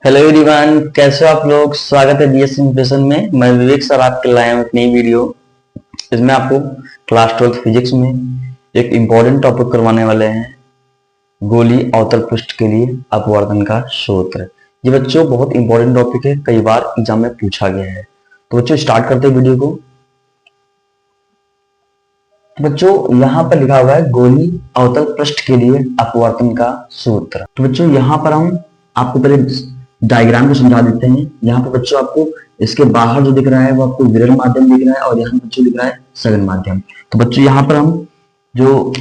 Hello everyone, कैसे हो आप लोग। स्वागत है बीएस इंप्रेशन में। मैं विवेक सर आपके लाया हूं एक नई वीडियो। इसमें आपको क्लास 12 फिजिक्स में एक इम्पोर्टेंट टॉपिक करवाने वाले हैं, गोली अवतल पृष्ठ के लिए अपवर्तन का सूत्र। ये बच्चों बहुत इंपॉर्टेंट टॉपिक है, कई बार एग्जाम में पूछा गया है। तो बच्चों स्टार्ट करते हैं वीडियो को। तो बच्चों यहाँ पर लिखा हुआ है गोली अवतल पृष्ठ के लिए अपवर्तन का सूत्र। तो बच्चों यहाँ पर हम आपको पहले डायग्राम को समझा देते हैं। यहाँ पर बच्चों आपको इसके बाहर जो दिख रहा है वो आपको विरल माध्यम दिख रहा है और यहाँ बच्चों दिख रहा है सघन माध्यम। तो बच्चों यहाँ पर हम जो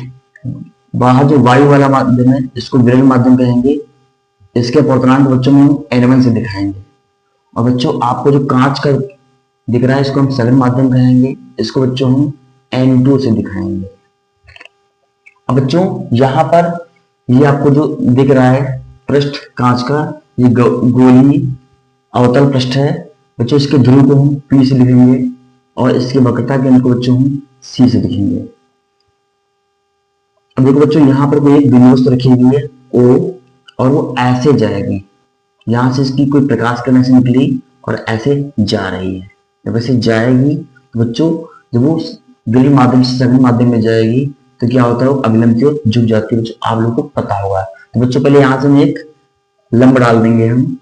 बाहर जो वायु वाला माध्यम है इसको विरल माध्यम कहेंगे। इसके अपवर्तनांक बच्चों में हम N1 से दिखाएंगे। और बच्चों आपको जो कांच का दिख रहा है इसको हम सघन माध्यम कहेंगे। इसको बच्चों हम N2 से दिखाएंगे। अब बच्चों यहाँ पर ये आपको जो दिख रहा है पृष्ठ कांच का, ये गोली अवतल पृष्ठ है। बच्चों इसके ध्रुव को हम P से लिखेंगे और इसके वक्रता के को बच्चों हम C से लिखेंगे। अब देखो बच्चों यहाँ पर कोई एक बिंदु वस्तु रखी हुई है O और वो ऐसे जाएगी। यहाँ से इसकी कोई प्रकाश किरण से निकली और ऐसे जा रही है। जब ऐसे जाएगी तो बच्चों जब वो विरल माध्यम से सघन माध्यम में जाएगी तो क्या होता है, वो अभिलंब की ओर झुक जाती है। बच्चों आप लोगों को पता होगा। तो बच्चों पहले यहाँ से हम एक लंब डाल देंगे। हम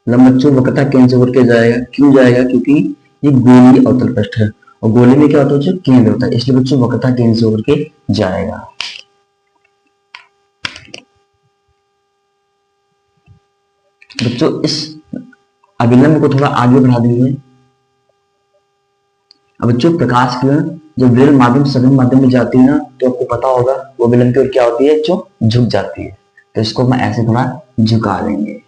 लंब बच्चों वक्रता केंद्र से होकर के जाएगा। क्यों जाएगा? क्योंकि ये गोलीय अवतल पृष्ठ है और गोले में क्या होता है बच्चों, केंद्र होता है, इसलिए बच्चों वक्रता केंद्र से होकर के जाएगा। बच्चों इस अभिलंब को थोड़ा आगे बढ़ा देंगे। अब बच्चों प्रकाश किरण जब विरल माध्यम सघन माध्यम में जाती है ना तो आपको पता होगा वो अभिलंब की ओर क्या होती है, जो झुक जाती है। तो इसको मैं ऐसे थोड़ा झुका लेंगे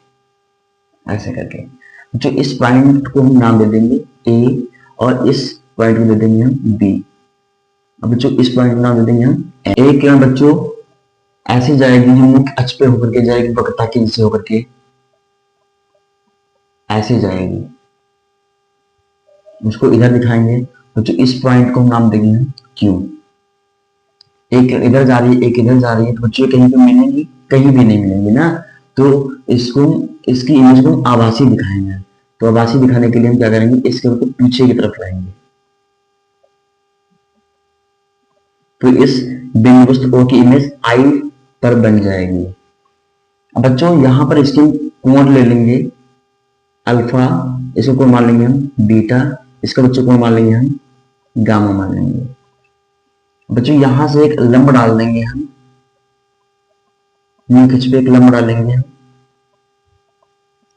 ऐसे करके। जो इस पॉइंट को हम नाम दे देंगे A और इस पॉइंट को दे देंगे हम B। अब बच्चों इस पॉइंट को नाम दे देंगे हम A। किरण बच्चों ऐसे जाएगी, जो मुख्य अक्ष पे होकर के जाएगी, वक्रता केंद्र से होकर के ऐसे जाएगी। उसको इधर दिखाएंगे। बच्चों इस पॉइंट को हम नाम देंगे हम Q। एक इधर जा रही है, एक इधर जा रही है, तो बच्चों कहीं पे मिलेंगी, कहीं भी नहीं मिलेंगी ना। तो इसको इसकी इमेज को आभासी दिखाएंगे। तो आभासी दिखाने के लिए हम क्या करेंगे, इसके को पीछे की तरफ लाएंगे। तो इस बिंदु वस्तु O की इमेज I पर बन जाएगी। अब बच्चों यहाँ पर इसके कोण ले लेंगे अल्फा, इसको कोण मान लेंगे हम बीटा, इसका बच्चों कोण मान लेंगे हम गामा मान लेंगे। बच्चों यहां से एक लंब डाल देंगे हम, खिंच पे एक लंब डालेंगे हम।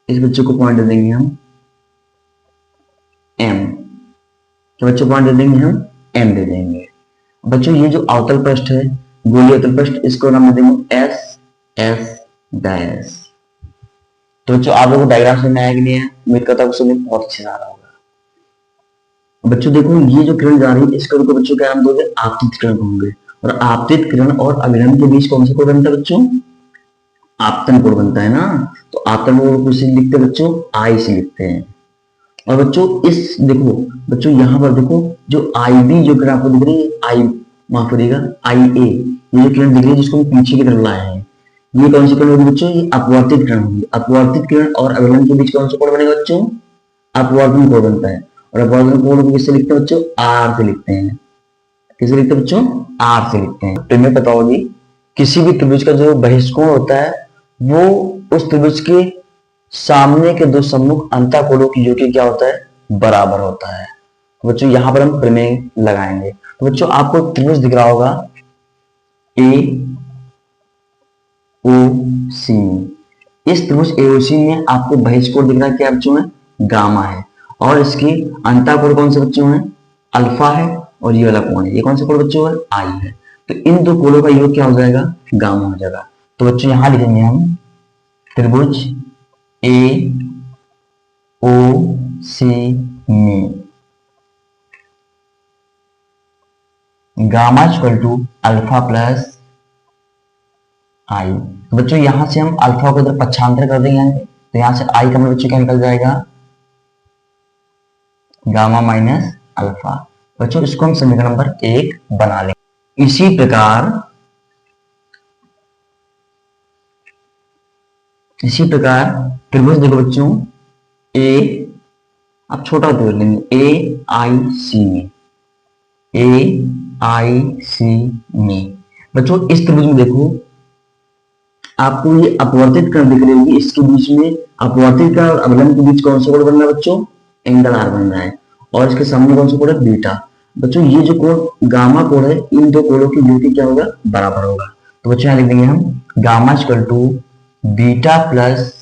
इस बच्चों को पॉइंट दे देंगे हम M। तो बच्चों पॉइंट दे देंगे हम M दे देंगे। बच्चों ये जो अवतल पृष्ठ है, गोलीय अवतल पृष्ठ, इसको नाम दे देंगे S S डैश। तो बच्चों आप लोगों को डायग्राम समझ में आया कि नहीं है? उम्मीद करता हूं समझ बहुत अच्छे से आ रहा होगा। बच्चों देखो ये जो किरण जा रही है इसको बच्चों क्या नाम दोगे, आपतित किरण होंगे। और आपतित किरण और अभिलंब के बीच कौन सा कोण बनता है बच्चों, आपतन कोण बनता है ना। तो आपतन कोण को किससे लिखते हैं बच्चों, I से लिखते हैं। और बच्चों इस देखो बच्चों यहाँ पर देखो जो IB जो किरण आपको दिख रही है, I माफ करिएगा IA, ये जो किरण दिख रही है जिसको हम पीछे की तरफ लाए हैं, ये कौन सी किरण होगी बच्चों, ये अपवर्तित किरण होगी। अपवर्तित किरण और अभिलंब के बीच कौन सा कोण बनेगा बच्चों, अपवर्तन कोण बनता है। और अपवर्तन कोण को किससे लिखते हैं बच्चों, R से लिखते हैं। किससे लिखते हैं बच्चों, R से लिखते हैं। तो मैं बताओगी किसी भी त्रिभुज का जो बहिष्कोण होता है वो उस त्रिभुज के सामने के दो सम्मुख अंतःकोणों की योग क्या होता है, बराबर होता है। तो बच्चों यहां पर हम प्रमेय लगाएंगे। तो बच्चों आपको त्रिभुज दिख रहा होगा AOC। इस त्रिभुज AOC में आपको बहिष्कोण दिख रहा है क्या बच्चों में, गामा है। और इसके अंतःकोण कौन से बच्चों हैं, अल्फा है। और ये वाला कोण है, ये कौन सा कोण बच्चों है, I है। तो इन दो कोणों का योग क्या हो जाएगा, गामा हो जाएगा। तो बच्चों यहां लिखेंगे हम त्रिभुज AOC में gamma equal to alpha plus I। तो बच्चों यहां से हम अल्फा को इधर पक्षांतर कर देंगे, तो यहां से I का मतलब बच्चों क्या निकल जाएगा, गामा माइनस अल्फा। बच्चों इसको हम समीकरण नंबर 1 बना लेंगे। इसी प्रकार समीकरण नंबर 2 इसी प्रकार त्रिभुज देखो बच्चों, ए, आप छोटा कर लेंगे, ए आई सी में, ए आई सी में। बच्चों इस त्रिभुज में देखो, आपको ये अपवर्तित कर्ण दिख रही होगी, इसके बीच में अपवर्तित कर्ण और अवलंब के बीच कौन सा कोण बन रहा है बच्चों, एंगल आर बन रहा है, और इसके सामने कौन सा कोण है, बीटा। बच्चों ये जो कोण गामा कोण है, इन दो कोणों की ड्यूटी क्या होगा, बराबर होगा। तो बच्चों यहाँ लिख देंगे हम gamma equal to beta plus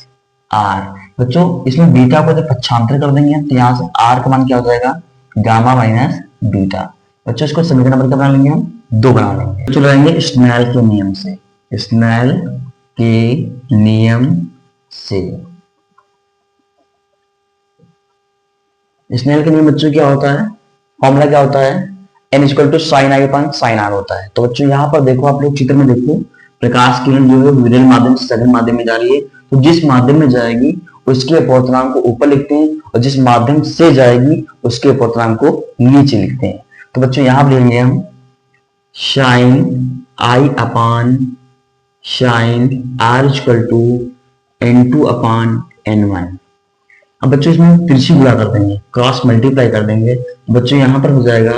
R. बच्चों इसमें बीटा को जब पक्षांतर कर देंगे तो यहाँ से आर का मान क्या हो जाएगा, गामा माइनस बीटा। बच्चों इसको समीकरण नंबर क्या बना लेंगे हम, 2 बना लेंगे। चलो आएंगे स्नेल के नियम से, स्नेल के नियम से। स्नेल के नियम बच्चों क्या होता है, फॉर्मूला क्या होता है, n equal to sine I upon sine R होता है। तो बच्चों यहाँ पर देखो, आप लोग चित्र में देखो, प्रकाश किरण जो है विरल माध्यम से सघन माध्यम में जा रही है, तो जिस माध्यम में जाएगी उसके अपवर्तनांक को ऊपर लिखते हैं, और जिस माध्यम से जाएगी उसके अपवर्तनांक को नीचे लिखते हैं। तो बच्चों यहाँ पर लिखेंगे हम sine I upon sine R equal to n2 upon n1। अब बच्चों इसमें तिरछी गुणा कर देंगे, क्रॉस मल्टीप्लाई कर देंगे, बच्चों यहां पर हो जाएगा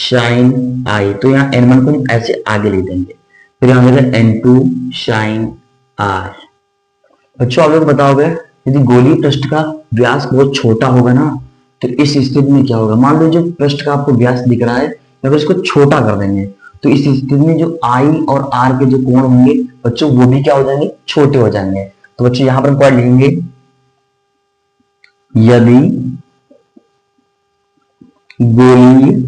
साइन आई, तो यहाँ n1 को हम ऐसे आगे लिख देंगे, फिर यहां हो जाएगा n2 साइन आर। बच्चों आप लोग बताओगे, यदि गोलीय पृष्ठ का व्यास बहुत छोटा होगा ना, तो इस स्थिति में क्या होगा, मान लो जो पृष्ठ का आपको व्यास दिख रहा है, अगर इसको छोटा कर देंगे तो इस स्थिति में जो आई और आर के जो कोण होंगे बच्चों वो भी क्या हो जाएंगे, छोटे हो जाएंगे। तो बच्चों यहां पर हम क्या लिखेंगे, यदि गोलीय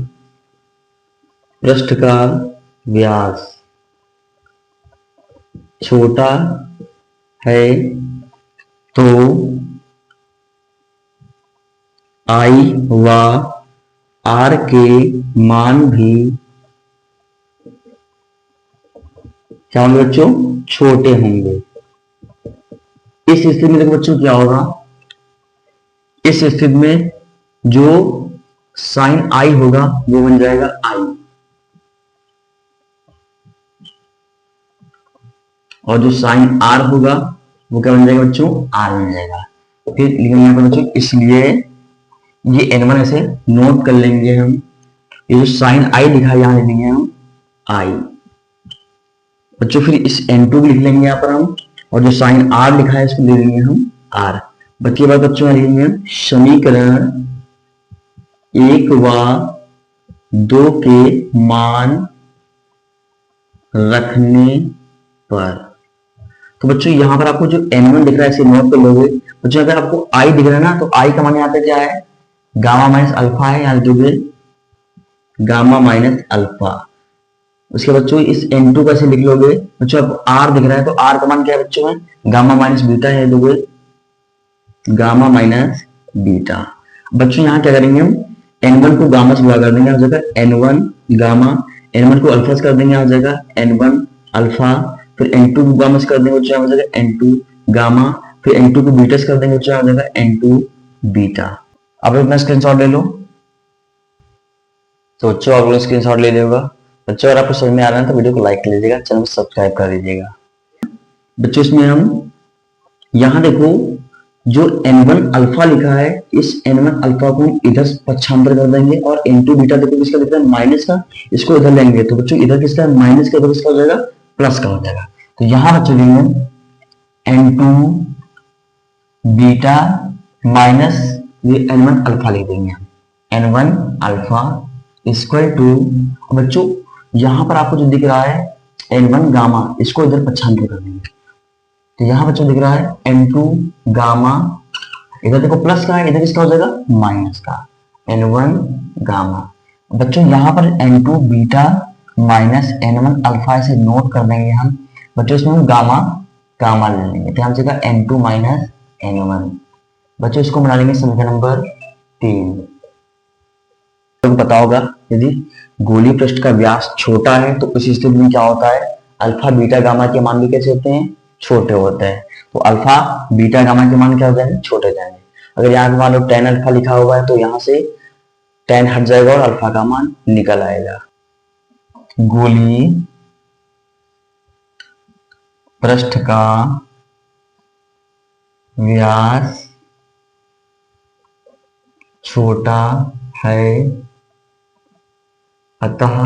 पृष्ठ का व्यास छोटा है तो आई व आर के मान भी क्या होंगे बच्चों, छोटे होंगे। इस स्थिति में देखो बच्चों क्या होगा, इस स्थिति में जो साइन आई होगा वो बन जाएगा आई, और जो साइन आर होगा वो क्या बन जाएगा बच्चों, आर बन जाएगा। फिर लिखेंगे यहाँ पर बच्चों, इसलिए ये n1 ऐसे नोट कर लेंगे हम, ये जो साइन आई लिखा है यहां लिखेंगे हम आई बच्चों, फिर इस n2 भी लिख लेंगे यहाँ पर हम, और जो साइन आर लिखा है इसको ले लेंगे हम आर। बाकी बात बच्चों लिखेंगे हम समीकरण 1 व 2 के मान रखने पर। तो बच्चों यहां पर आपको जो n1 दिख रहा है इसे नोट कर लोगे। बच्चों अगर आपको i दिख रहा है ना, तो i का मान यहाँ पे क्या है, गामा माइनस अल्फा है, यहाँ दोगे गामा माइनस अल्फा। उसके बच्चों इस n2 कैसे लिख लोगे, बच्चों आपको r दिख रहा है तो r का मान क्या है बच्चों, है गामा माइनस बीटा है, दोगे गामा माइनस बीटा। बच्चों यहाँ क्या करेंगे हम, n1 को गामा से गुणा कर देंगे, हो जाएगा n1 गामा, n1 को अल्फा से कर देंगे, हो जाएगा n1 अल्फा, फिर n2 को गामा से कर देंगे, हो जाएगा n2 गामा, फिर n2 को बीटा से कर देंगे, हो जाएगा n2 बीटा। अब अपना स्क्रीनशॉट ले लो। तो बच्चों आप लोग स्क्रीनशॉट ले लिएगा। बच्चों अगर आपको समझ में आ रहा है तो वीडियो को लाइक कर लीजिएगा, चैनल को सब्सक्राइब कर लीजिएगा। बच्चों इसमें हम यहाँ देखो जो n1 अल्फा लिखा है, इस n1 अल्फा को इधर पक्षांतर कर देंगे, और n2 बीटा देखो किसका दिख रहा है, माइनस का, इसको इधर लेंगे तो बच्चों इधर किसका है, माइनस का, इधर किसका हो जाएगा, प्लस का हो जाएगा। तो यहाँ बच्चों लेंगे n2 बीटा माइनस ये n1 अल्फा लिख देंगे, n1 अल्फा इक्वल टू, बच्चों यहां पर आपको जो दिख रहा है n1 गामा, इसको इधर पक्षांतर कर देंगे, तो यहां बच्चों दिख रहा है n2 गामा, इधर देखो प्लस का है, इधर किसका हो जाएगा, माइनस का, n1 गामा। बच्चों यहां पर n2 beta minus n1 alpha से नोट कर देंगे हम, बच्चों इसमें गामा गामा ले लेंगे, ध्यान से n2 माइनस n1। बच्चों इसको बना लेंगे समीकरण नंबर 3। तो पता होगा यदि गोलीय पृष्ठ का व्यास छोटा है तो उस स्थिति में क्या होता है, अल्फा बीटा गामा के मान भी कैसे होते हैं, छोटे होते हैं। तो अल्फा बीटा गामा के मान क्या हो जाएंगे, छोटे जाएंगे। अगर यहाँ मान लो tan अल्फा लिखा हुआ है तो यहाँ से tan हट जाएगा और अल्फा का मान निकल आएगा। गोलीय पृष्ठ का व्यास छोटा है, अतः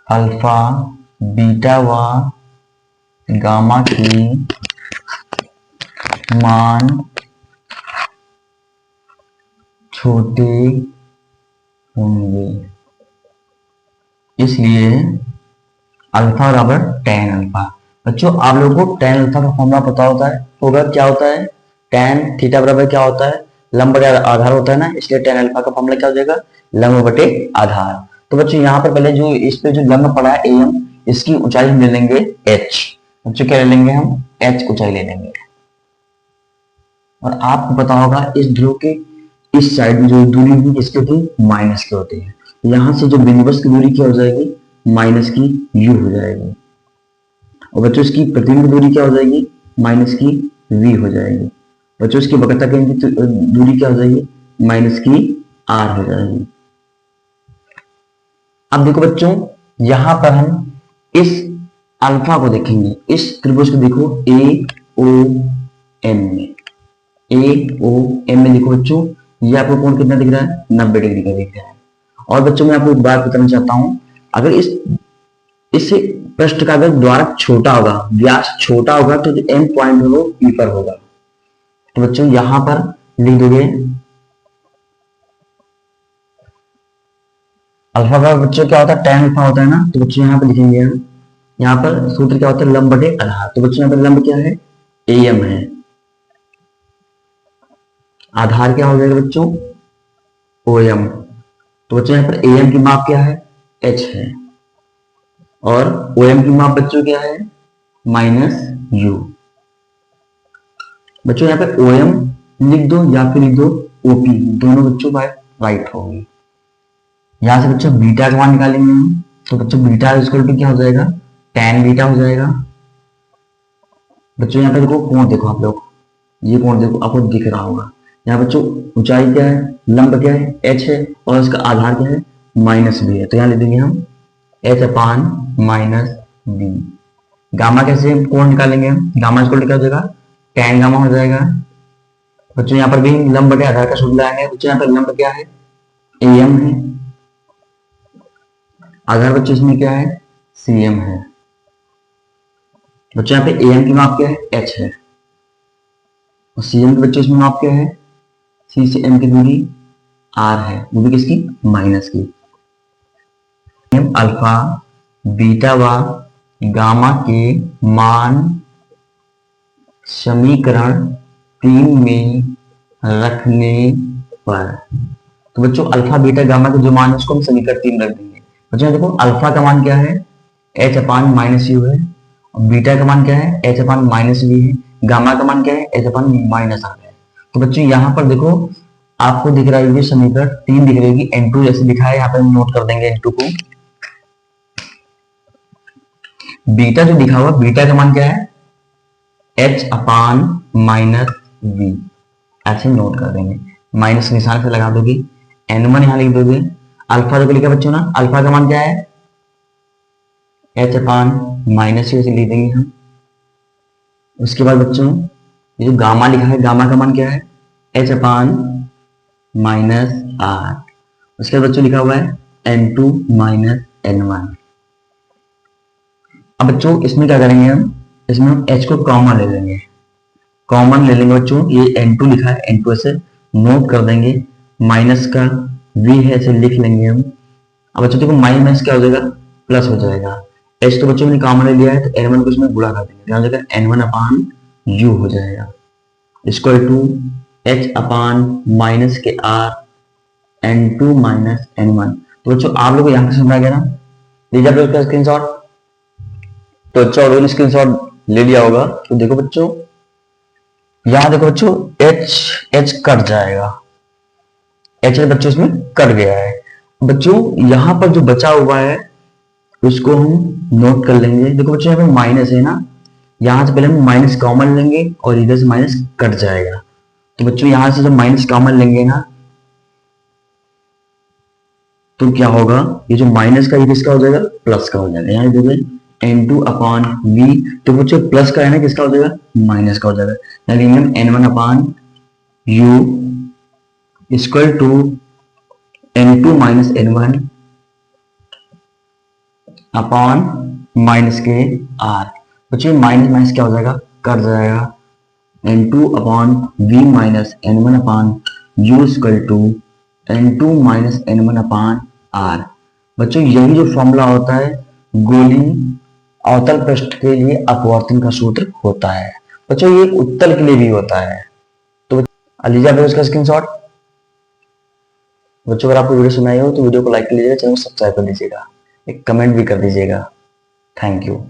अल्फा, बीटा व गामा की मान छोटे होंगे, इसलिए अल्फा बराबर टेन अल्फा। बच्चों आप लोगों को टेन अल्फा का फॉर्मूला पता होता है, होगा क्या होता है, टेन थीटा बराबर क्या होता है, लंब बटे आधार होता है ना, इसलिए टेन अल्फा का फॉर्मूला क्या हो जाएगा, लंब बटे आधार। तो बच्चों यहाँ पर पहले जो इस पे जो लंब पड़ा है एम, इसकी ऊंचाई हम ले लेंगे एच। बच्चों क्या ले लेंगे हम, एच ऊंचाई ले लेंगे। और आपको पता होगा इस ध्रुव के इस साइड में जो दूरी भी किसकी होती है, माइनस की होती है। यहां से जो बिंदुवश की दूरी क्या हो जाएगी, माइनस की यू हो जाएगी। और बच्चों इसकी प्रतिबिंब की दूरी क्या हो जाएगी, माइनस की वी हो जाएगी। बच्चों इसकी वक्रता केंद्र की दूरी क्या हो जाएगी, माइनस की आर हो जाएगी। अब देखो बच्चों यहां पर हम इस अल्फा को देखेंगे, इस त्रिभुज को देखो ए ओ एम में, ए ओ एम में देखो बच्चों ये आपको कोण कितना दिख रहा है, 90 डिग्री का दिख रहा है। और बच्चों मैं आपको एक बात बताना चाहता हूं, अगर इस पृष्ठ का अगर द्वारक छोटा होगा, व्यास छोटा होगा, तो जो एम पॉइंट है वो ऊपर होगा। तो बच्चों यहां पर लिख दोगे अल्फा का बच्चों क्या होता है, टेन अल्फा होता है ना। तो बच्चों यहाँ पे लिखेंगे हम, यहाँ पर सूत्र क्या होता है, लंब बटे आधार। तो बच्चों यहाँ पर लंब क्या है, एम है, आधार क्या हो जाएगा बच्चों, ओ एम। तो बच्चों यहाँ पर ए एम की माप क्या है, एच है, और ओ एम की माप बच्चों क्या है, माइनस यू। बच्चों यहाँ पर ओ एम लिख दो या फिर लिख दो ओपी, दोनों बच्चों बाय राइट होगी। यहां से बच्चों बीटा का मान निकालेंगे हम, तो बच्चों बीटा इक्वल टू क्या हो जाएगा, टेन बीटा हो जाएगा। बच्चों यहाँ पे देखो कोण देखो आप लोग, ये कोण देखो आपको दिख रहा होगा। यहाँ बच्चों ऊंचाई क्या है, लंब क्या है, एच है, और इसका आधार क्या है, माइनस बी है। तो यहाँ लिख देंगे हम एच अपान माइनस बी। गामा कैसे कोण निकालेंगे हम, गामा इक्वल टू क्या हो जाएगा, टेन गामा हो जाएगा। बच्चों यहाँ पर भी लंब बटे आधार का सूत्र लाएंगे। बच्चों यहाँ पर लंब क्या है, ए एम है, आधार बच्चों इसमें क्या है, सी एम है। बच्चों यहाँ पे ए एम की माप क्या है, एच है, और सी एम के बच्चों इसमें माप क्या है, सी से एम की दूरी आर है, वो भी किसकी, माइनस की। अल्फा बीटा व गामा के मान समीकरण 3 में रखने पर, तो बच्चों अल्फा बीटा गामा के जो मान है उसको हम समीकरण 3 रख देंगे। बच्चों देखो अल्फा का मान क्या है, एच अपान माइनस यू है, और बीटा का मान क्या है, एच अपान माइनस वी है, गामा का मान क्या है, एच अपान माइनस आर है। तो बच्चों यहाँ पर देखो आपको दिख रहा है समीकरण 3 दिख रही है, N2 जैसे दिखा है, यहाँ पे हम नोट कर देंगे N2 को। बीटा जो दिखा हुआ, बीटा का मान क्या है, एच अपान माइनस वी, ऐसे नोट कर देंगे, माइनस निशान से लगा दोगे, N1 यहां लिख दोगे। अल्फा जो लिखा बच्चों ना, अल्फा का मान क्या है, एच अपान माइनस यू से लिख देंगे हम। उसके बाद बच्चों ये जो गामा लिखा है, गामा का मान क्या है, एच अपान माइनस आर। उसके बाद बच्चों लिखा हुआ है N2 माइनस N1। अब बच्चों इसमें क्या करेंगे हम, इसमें हम h को कॉमन ले लेंगे, कॉमन ले लेंगे बच्चों। ये N2 लिखा है, N2 ऐसे नोट कर देंगे, माइनस का v है ऐसे लिख लेंगे हम। अब बच्चों देखो माइनस क्या हो जाएगा, प्लस हो जाएगा। h तो बच्चों ने कॉमन ले लिया है, तो N1 को इसमें गुणा कर देंगे, क्या हो जाएगा, N1 अपान u हो जाएगा, equal to h upon minus के r N2 माइनस N1। तो बच्चों आप लोग को यहाँ से समझ आ गया ना, लीजिए आप लोग का स्क्रीनशॉट। तो बच्चों स्क्रीनशॉट ले लिया होगा। तो देखो बच्चों यहां देखो बच्चों एच कट जाएगा, एच बच्चों इसमें कट गया है। बच्चों यहां पर जो बचा हुआ है उसको हम नोट कर लेंगे। देखो बच्चों यहाँ पे माइनस है ना, यहां से पहले हम माइनस कॉमन लेंगे और इधर से माइनस कट जाएगा। तो बच्चों यहां से जब माइनस कॉमन लेंगे ना तो क्या होगा, ये जो माइनस का ये किसका हो जाएगा, प्लस का हो जाएगा। यहाँ देखिए N2 अपॉन V, तो बच्चों प्लस का है ना, किसका हो जाएगा, माइनस का हो जाएगा, यानी N1 upon U equal to N2 minus N1 upon minus के R। बच्चों माइनस माइनस क्या हो जाएगा, कट जाएगा, N2 upon V minus N1 upon U equal to N2 minus N1 upon R। बच्चों यही जो फॉर्मूला होता है गोली अवतल पृष्ठ के लिए अपवर्तन का सूत्र होता है। बच्चों ये उत्तल के लिए भी होता है। तो लीजिए आप इसका स्क्रीनशॉट। बच्चों अगर आपको वीडियो सुनाई हो तो वीडियो को लाइक कर लीजिएगा, चैनल को सब्सक्राइब कर लीजिएगा, एक कमेंट भी कर दीजिएगा। Thank you.